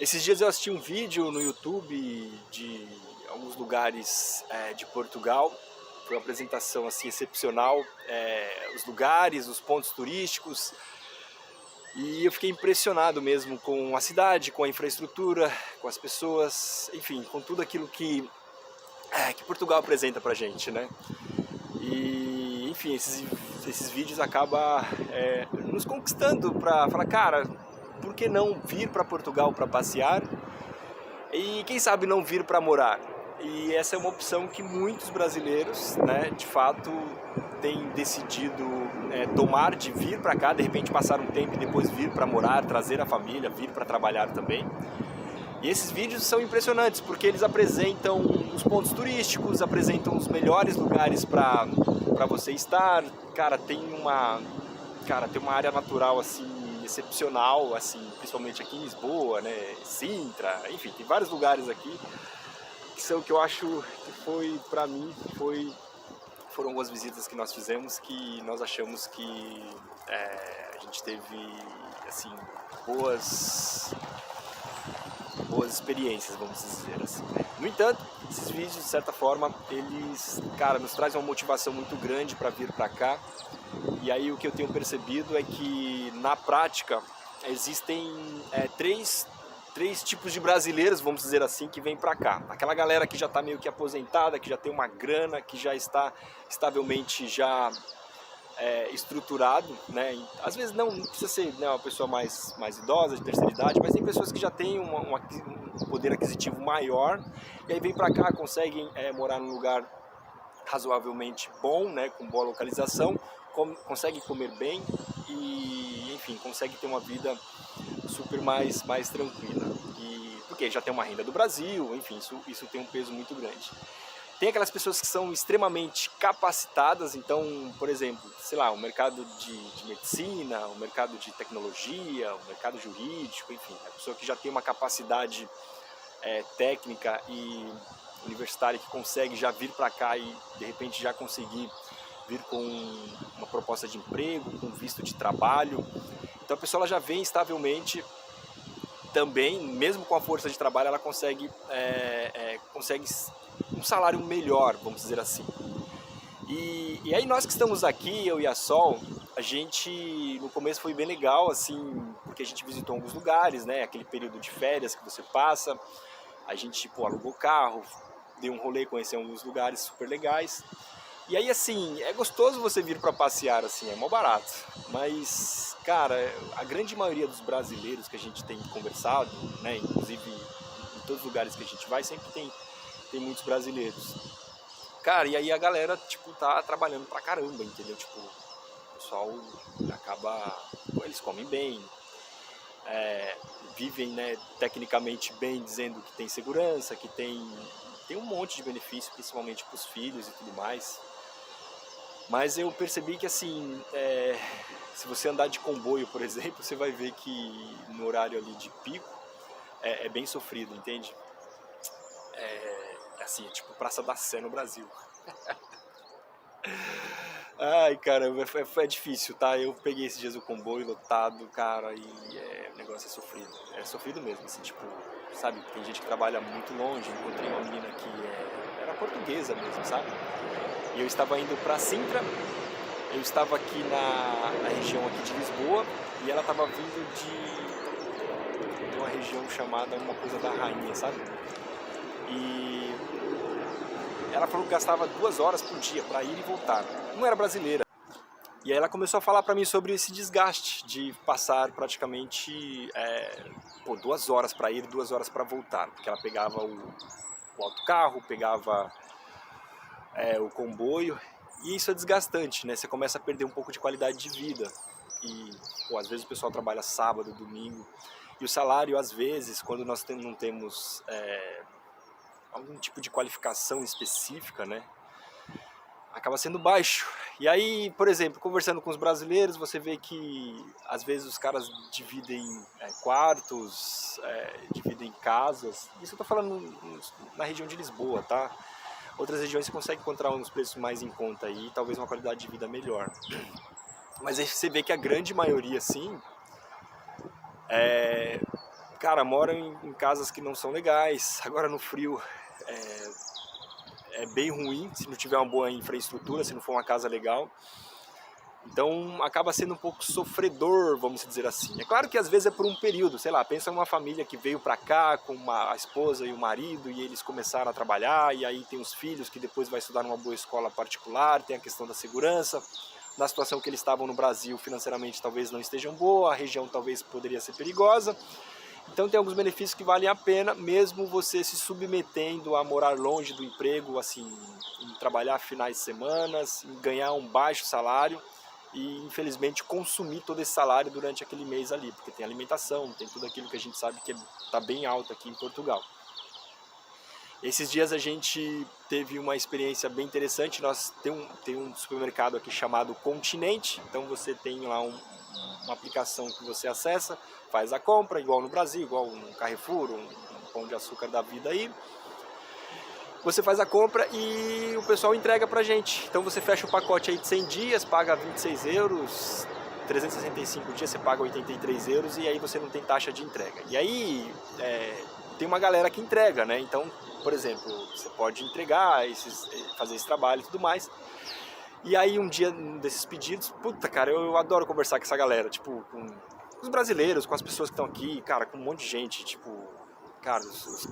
Esses dias eu assisti um vídeo no YouTube de alguns lugares de Portugal. Foi uma apresentação assim excepcional, os lugares, os pontos turísticos. E eu fiquei impressionado mesmo com a cidade, com a infraestrutura, com as pessoas, enfim, com tudo aquilo que Portugal apresenta pra gente, né? E, enfim, esses vídeos acabam nos conquistando pra falar, cara, por que não vir para Portugal para passear? E quem sabe não vir para morar? E essa é uma opção que muitos brasileiros, né, de fato, têm decidido tomar, de vir para cá, de repente passar um tempo e depois vir para morar, trazer a família, vir para trabalhar também. E esses vídeos são impressionantes porque eles apresentam os pontos turísticos, apresentam os melhores lugares para você estar. Cara, tem uma área natural assim excepcional, assim, principalmente aqui em Lisboa, né, Sintra, enfim, tem vários lugares aqui que eu acho que foi, para mim, foram algumas visitas que nós fizemos que nós achamos que a gente teve, assim, boas experiências, vamos dizer assim, né? No entanto, esses vídeos, de certa forma, eles, cara, nos trazem uma motivação muito grande para vir para cá. E aí o que eu tenho percebido é que, na prática, existem três tipos de brasileiros, vamos dizer assim, que vêm para cá. Aquela galera que já está meio que aposentada, que já tem uma grana, que já está estavelmente já estruturado, né? Às vezes não precisa ser, né, uma pessoa mais idosa, de terceira idade, mas tem pessoas que já têm um poder aquisitivo maior e aí vem para cá, conseguem morar num lugar razoavelmente bom, né, com boa localização, consegue comer bem e, enfim, consegue ter uma vida super mais tranquila. E porque já tem uma renda do Brasil, enfim, isso tem um peso muito grande. Tem aquelas pessoas que são extremamente capacitadas, então, por exemplo, sei lá, o mercado de medicina, o mercado de tecnologia, o mercado jurídico, enfim, a pessoa que já tem uma capacidade técnica e universitária que consegue já vir para cá e de repente já conseguir vir com uma proposta de emprego, com visto de trabalho. Então a pessoa ela já vem estavelmente também, mesmo com a força de trabalho, ela consegue um salário melhor, vamos dizer assim. E aí nós que estamos aqui, eu e a Sol, a gente no começo foi bem legal, assim, porque a gente visitou alguns lugares, né? Aquele período de férias que você passa, a gente alugou carro, deu um rolê, conheceu alguns lugares super legais. E aí, assim, é gostoso você vir para passear, assim, é mó barato. Mas, cara, a grande maioria dos brasileiros que a gente tem conversado, né, inclusive em todos os lugares que a gente vai, sempre tem muitos brasileiros. Cara, e aí a galera, tipo, tá trabalhando pra caramba, entendeu? Tipo, o pessoal acaba... Eles comem bem, vivem, né, tecnicamente bem, dizendo que tem segurança, que tem um monte de benefício, principalmente pros filhos e tudo mais. Mas eu percebi que, assim, se você andar de comboio, por exemplo, você vai ver que no horário ali de pico é bem sofrido, entende? Assim, é tipo Praça da Sé no Brasil. Ai, caramba, é difícil, tá? Eu peguei esses dias o comboio lotado, cara, e o negócio é sofrido. É sofrido mesmo, assim, tipo, sabe? Tem gente que trabalha muito longe. Encontrei uma menina que era portuguesa mesmo, sabe? E eu estava indo pra Sintra, eu estava aqui na região aqui de Lisboa, e ela estava vindo de uma região chamada uma coisa da Rainha, sabe? E ela falou que gastava 2 horas por dia para ir e voltar. Não era brasileira. E aí ela começou a falar para mim sobre esse desgaste de passar praticamente 2 horas para ir, 2 horas para voltar, porque ela pegava o autocarro, pegava o comboio, e isso é desgastante, né? Você começa a perder um pouco de qualidade de vida. E às vezes o pessoal trabalha sábado, domingo, e o salário, às vezes, quando nós não temos algum tipo de qualificação específica, né, acaba sendo baixo. E aí, por exemplo, conversando com os brasileiros, você vê que às vezes os caras dividem quartos, dividem casas. Isso eu tô falando na região de Lisboa, tá? Outras regiões você consegue encontrar uns preços mais em conta aí, e talvez uma qualidade de vida melhor. Mas aí você vê que a grande maioria, sim, cara, moram em casas que não são legais. Agora no frio é bem ruim se não tiver uma boa infraestrutura, se não for uma casa legal. Então acaba sendo um pouco sofredor, vamos dizer assim. É claro que às vezes é por um período, sei lá, pensa numa família que veio pra cá com a esposa e o marido e eles começaram a trabalhar e aí tem os filhos que depois vai estudar numa boa escola particular, tem a questão da segurança. Na situação que eles estavam no Brasil, financeiramente talvez não estejam boa, a região talvez poderia ser perigosa. Então tem alguns benefícios que valem a pena, mesmo você se submetendo a morar longe do emprego, assim, em trabalhar finais de semana, em ganhar um baixo salário e infelizmente consumir todo esse salário durante aquele mês ali, porque tem alimentação, tem tudo aquilo que a gente sabe que está bem alto aqui em Portugal. Esses dias a gente teve uma experiência bem interessante. Nós tem um supermercado aqui chamado Continente, então você tem lá uma aplicação que você acessa, faz a compra, igual no Brasil, igual um Carrefour, um Pão de Açúcar da vida aí. Você faz a compra e o pessoal entrega pra gente. Então você fecha o pacote aí de 100 dias, paga 26 euros, 365 dias você paga 83 euros e aí você não tem taxa de entrega. E aí tem uma galera que entrega, né? Então, por exemplo, você pode entregar, fazer esse trabalho e tudo mais. E aí um dia desses pedidos, puta cara, eu adoro conversar com essa galera, tipo, com os brasileiros, com as pessoas que estão aqui, cara, com um monte de gente, tipo, cara, os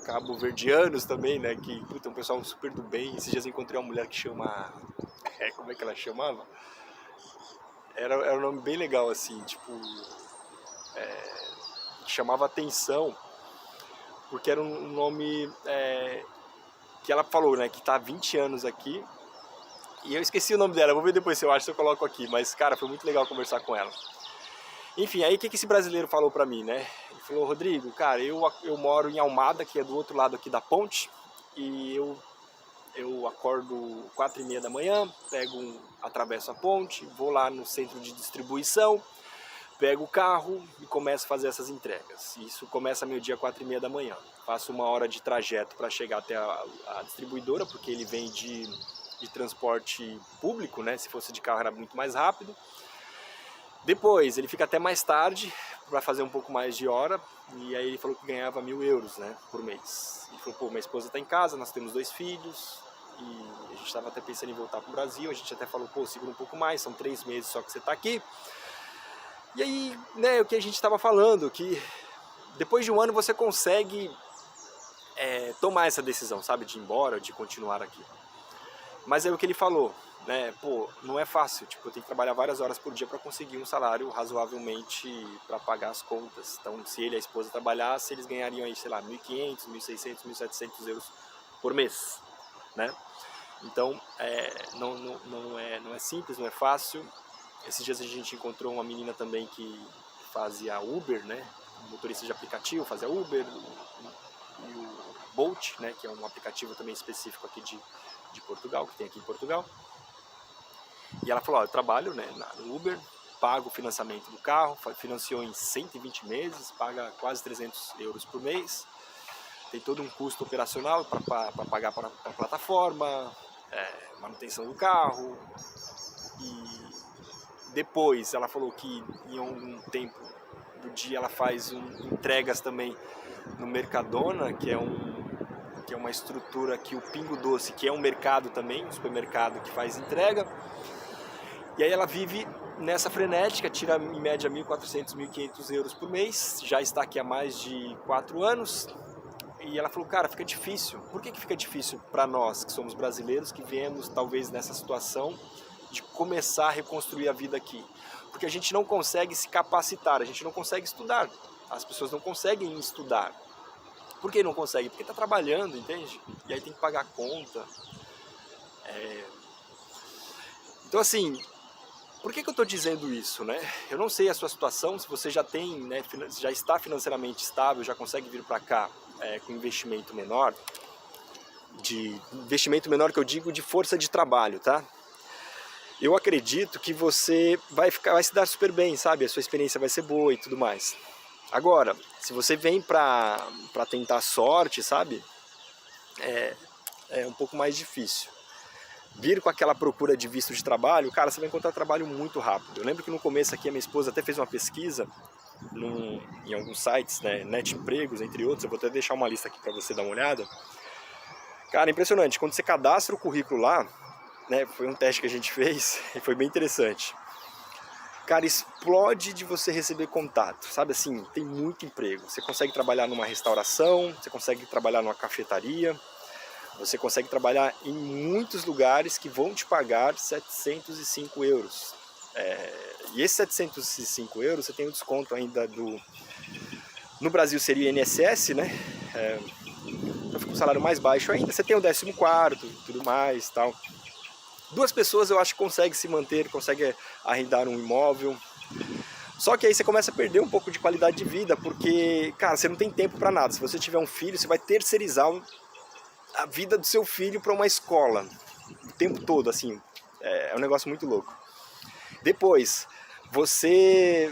cabo-verdianos também, né, que, puta, um pessoal super do bem. Esses dias eu encontrei uma mulher que chama, como é que ela chamava? Era um nome bem legal, assim, tipo, que chamava atenção, porque era um nome que ela falou, né, que tá há 20 anos aqui. E eu esqueci o nome dela, vou ver depois se eu acho, se eu coloco aqui. Mas, cara, foi muito legal conversar com ela. Enfim, aí o que esse brasileiro falou pra mim, né? Ele falou, Rodrigo, cara, eu moro em Almada, que é do outro lado aqui da ponte. E eu acordo 4h30 da manhã, atravesso a ponte, vou lá no centro de distribuição, pego o carro e começo a fazer essas entregas. Isso começa meio-dia, 4h30 da manhã. Faço 1 hora de trajeto para chegar até a distribuidora, porque ele vem de transporte público, né? Se fosse de carro era muito mais rápido. Depois ele fica até mais tarde para fazer um pouco mais de hora, e aí ele falou que ganhava 1.000 euros, né, por mês. Ele falou, pô, minha esposa está em casa, nós temos 2 filhos e a gente estava até pensando em voltar para o Brasil. A gente até falou, pô, segura um pouco mais, são 3 meses só que você está aqui. E aí, né, o que a gente estava falando, que depois de 1 ano você consegue tomar essa decisão, sabe, de ir embora, de continuar aqui. Mas é o que ele falou, né, pô, não é fácil, tipo, eu tenho que trabalhar várias horas por dia para conseguir um salário razoavelmente para pagar as contas. Então, se ele e a esposa trabalhassem, eles ganhariam aí, sei lá, 1.500, 1.600, 1.700 euros por mês, né? Então, não é simples, não é fácil. Esses dias a gente encontrou uma menina também que fazia Uber, né, motorista de aplicativo, fazia Uber, e o Bolt, né, que é um aplicativo também específico aqui de Portugal, que tem aqui em Portugal. E ela falou, ó, eu trabalho, né, no Uber, pago o financiamento do carro, financiou em 120 meses, paga quase 300 euros por mês, tem todo um custo operacional para pagar para a plataforma, manutenção do carro. E depois ela falou que em algum tempo do dia ela faz entregas também no Mercadona, que é uma estrutura aqui, o Pingo Doce, que é um mercado também, um supermercado que faz entrega. E aí ela vive nessa frenética, tira em média 1.400, 1.500 euros por mês, já está aqui há mais de 4 anos. E ela falou, cara, fica difícil. Por que fica difícil para nós, que somos brasileiros, que viemos talvez nessa situação de começar a reconstruir a vida aqui? Porque a gente não consegue se capacitar, a gente não consegue estudar. As pessoas não conseguem estudar. Por que não consegue? Porque está trabalhando, entende? E aí tem que pagar a conta. Então, assim, por que eu estou dizendo isso, né? Eu não sei a sua situação, se você já tem, né, já está financeiramente estável, já consegue vir para cá com investimento menor, que eu digo de força de trabalho, tá? Eu acredito que você vai se dar super bem, sabe? A sua experiência vai ser boa e tudo mais. Agora, se você vem pra tentar sorte, sabe? É um pouco mais difícil. Vir com aquela procura de visto de trabalho, cara, você vai encontrar trabalho muito rápido. Eu lembro que no começo aqui a minha esposa até fez uma pesquisa em alguns sites, né, Net Empregos, entre outros. Eu vou até deixar uma lista aqui para você dar uma olhada. Cara, impressionante, quando você cadastra o currículo lá, né, foi um teste que a gente fez e foi bem interessante. Cara, explode de você receber contato, sabe assim, tem muito emprego. Você consegue trabalhar numa restauração, você consegue trabalhar numa cafetaria, você consegue trabalhar em muitos lugares que vão te pagar 705 euros. E esses 705 euros você tem um desconto ainda no Brasil seria INSS, né? Então fica um salário mais baixo ainda. Você tem o 14º, tudo mais, tal. 2 pessoas eu acho que consegue se manter, consegue arrendar um imóvel. Só que aí você começa a perder um pouco de qualidade de vida, porque, cara, você não tem tempo para nada. Se você tiver um filho, você vai terceirizar a vida do seu filho para uma escola o tempo todo, assim. É um negócio muito louco. Depois, você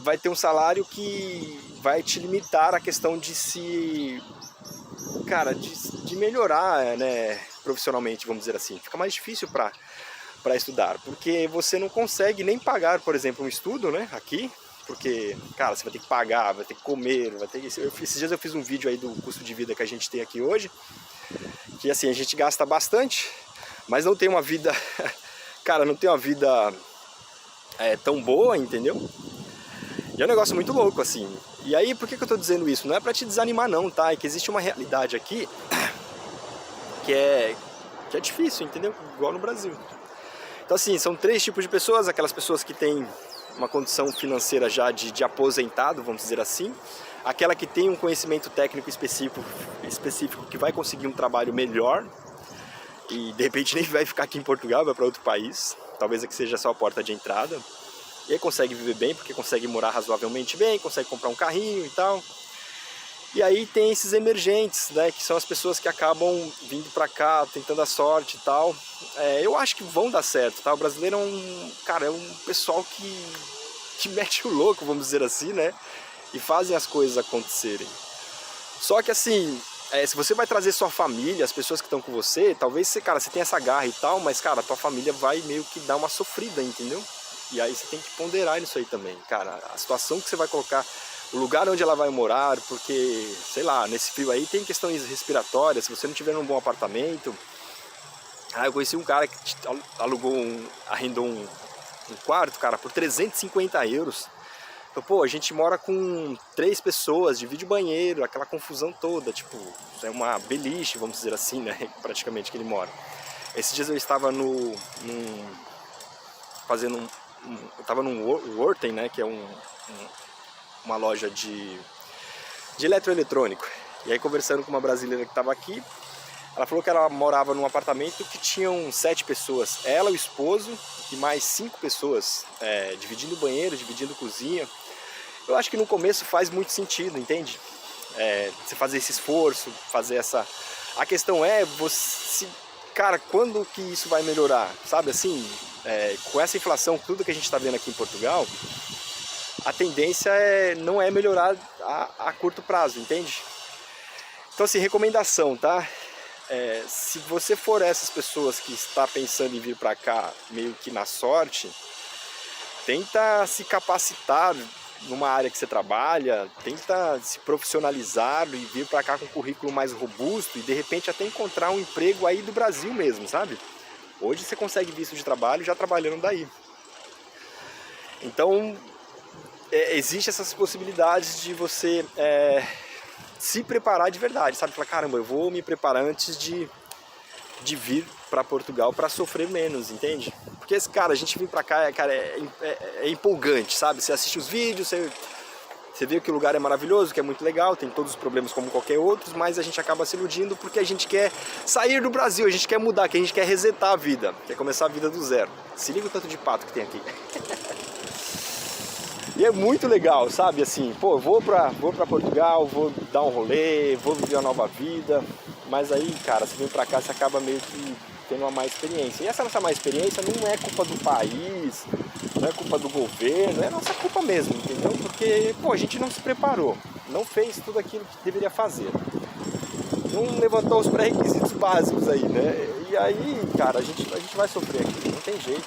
vai ter um salário que vai te limitar a questão de de melhorar, né, profissionalmente, vamos dizer assim. Fica mais difícil para estudar, porque você não consegue nem pagar, por exemplo, um estudo, né, aqui, porque, cara, você vai ter que pagar, vai ter que comer, esses dias eu fiz um vídeo aí do custo de vida que a gente tem aqui hoje, que assim, a gente gasta bastante, mas não tem uma vida, cara, não tem uma vida tão boa, entendeu? E é um negócio muito louco, assim. E aí, por que eu tô dizendo isso? Não é pra te desanimar não, tá? É que existe uma realidade aqui que é difícil, entendeu? Igual no Brasil. Então assim, são 3 tipos de pessoas: aquelas pessoas que têm uma condição financeira já de aposentado, vamos dizer assim, aquela que tem um conhecimento técnico específico que vai conseguir um trabalho melhor e de repente nem vai ficar aqui em Portugal, vai para outro país, talvez aqui seja só a porta de entrada, e aí consegue viver bem, porque consegue morar razoavelmente bem, consegue comprar um carrinho e tal. E aí tem esses emergentes, né, que são as pessoas que acabam vindo pra cá, tentando a sorte e tal. Eu acho que vão dar certo, tá? O brasileiro é um pessoal que mete o louco, vamos dizer assim, né? E fazem as coisas acontecerem. Só que assim, se você vai trazer sua família, as pessoas que estão com você, talvez você tenha essa garra e tal, mas, cara, a tua família vai meio que dar uma sofrida, entendeu? E aí você tem que ponderar nisso aí também, cara. A situação que você vai colocar, o lugar onde ela vai morar, porque, sei lá, nesse frio aí tem questões respiratórias, se você não tiver num bom apartamento. Eu conheci um cara que arrendou um quarto, cara, por 350 euros. Então, pô, a gente mora com 3 pessoas, divide o banheiro, aquela confusão toda, tipo, é uma beliche, vamos dizer assim, né, praticamente, que ele mora. Esses dias eu estava eu estava num Worten, né, que é uma loja de eletroeletrônico. E aí, conversando com uma brasileira que estava aqui, ela falou que ela morava num apartamento que tinham 7 pessoas, ela, o esposo e mais 5 pessoas, dividindo o banheiro, dividindo a cozinha. Eu acho que no começo faz muito sentido, entende? Você fazer esse esforço, fazer essa... A questão é, cara, quando que isso vai melhorar? Sabe assim, com essa inflação, tudo que a gente está vendo aqui em Portugal, a tendência não é melhorar a curto prazo, entende? Então assim, recomendação, tá? Se você for essas pessoas que está pensando em vir para cá meio que na sorte, tenta se capacitar numa área que você trabalha, tenta se profissionalizar e vir para cá com um currículo mais robusto e de repente até encontrar um emprego aí do Brasil mesmo, sabe? Hoje você consegue visto de trabalho já trabalhando daí. Então, existe essas possibilidades de você se preparar de verdade, sabe? Falar, caramba, eu vou me preparar antes de vir para Portugal para sofrer menos, entende? Porque, cara, a gente vir para cá, cara, é empolgante, sabe? Você assiste os vídeos, você vê que o lugar é maravilhoso, que é muito legal, tem todos os problemas como qualquer outro, mas a gente acaba se iludindo porque a gente quer sair do Brasil, a gente quer mudar, que a gente quer resetar a vida, quer começar a vida do zero. Se liga o tanto de pato que tem aqui. E é muito legal, sabe? Assim, pô, vou pra Portugal, vou dar um rolê, vou viver uma nova vida. Mas aí, cara, você vem pra cá, você acaba meio que tendo uma má experiência. E essa nossa má experiência não é culpa do país, não é culpa do governo, é nossa culpa mesmo, entendeu? Porque, pô, a gente não se preparou, não fez tudo aquilo que deveria fazer. Não levantou os pré-requisitos básicos aí, né? E aí, cara, a gente vai sofrer aqui, não tem jeito.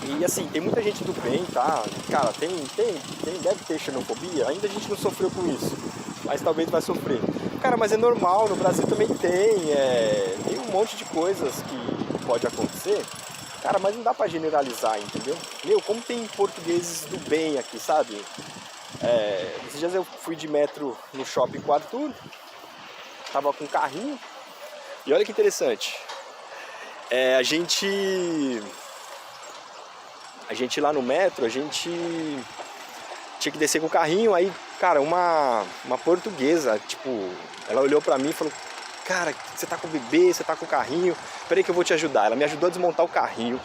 E assim, tem muita gente do bem, tá? Cara, deve ter xenofobia, ainda a gente não sofreu com isso, mas talvez vai sofrer. Cara, mas é normal, no Brasil também tem um monte de coisas que pode acontecer, cara, mas não dá pra generalizar, entendeu? Meu, como tem portugueses do bem aqui, sabe? Esses dias eu fui de metro no shopping com o Arthur, tava com um carrinho, e olha que interessante, a gente lá no metro, a gente tinha que descer com o carrinho, aí, cara, uma portuguesa, tipo, ela olhou pra mim e falou, cara, você tá com o bebê, você tá com o carrinho, peraí que eu vou te ajudar. Ela me ajudou a desmontar o carrinho,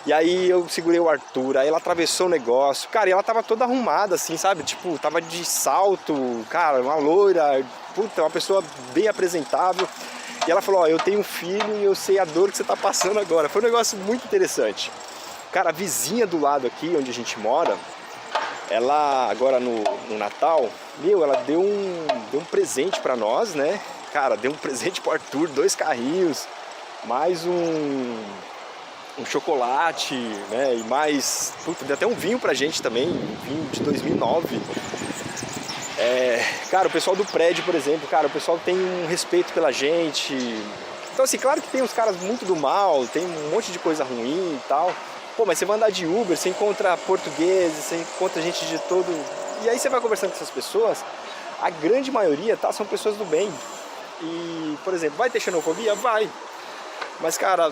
e aí eu segurei o Arthur, aí ela atravessou o negócio, cara, e ela tava toda arrumada, assim, sabe, tipo, tava de salto, cara, uma loira, puta, uma pessoa bem apresentável, e ela falou, ó, eu tenho um filho e eu sei a dor que você tá passando agora. Foi um negócio muito interessante. Cara, a vizinha do lado aqui, onde a gente mora, ela, agora no Natal, meu, ela deu um presente pra nós, né? Cara, deu um presente pro Arthur, 2 carrinhos, mais um chocolate, né? E mais, puta, deu até um vinho pra gente também, um vinho de 2009. Cara, o pessoal do prédio, por exemplo, cara, o pessoal tem um respeito pela gente. Então, assim, claro que tem uns caras muito do mal, tem um monte de coisa ruim e tal. Pô, mas você vai andar de Uber, você encontra portugueses, você encontra gente de todo... E aí você vai conversando com essas pessoas, a grande maioria, tá, são pessoas do bem. E, por exemplo, vai ter xenofobia? Vai. Mas, cara,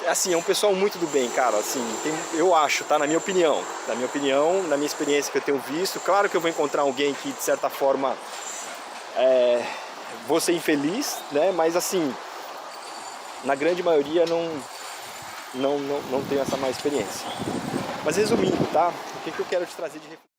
assim, é um pessoal muito do bem, cara, assim, eu acho, tá, na minha opinião, na minha experiência que eu tenho visto, claro que eu vou encontrar alguém que, de certa forma, vou ser infeliz, né, mas, assim, na grande maioria não tenho essa má experiência. Mas resumindo, tá, o que eu quero te trazer de reflexão?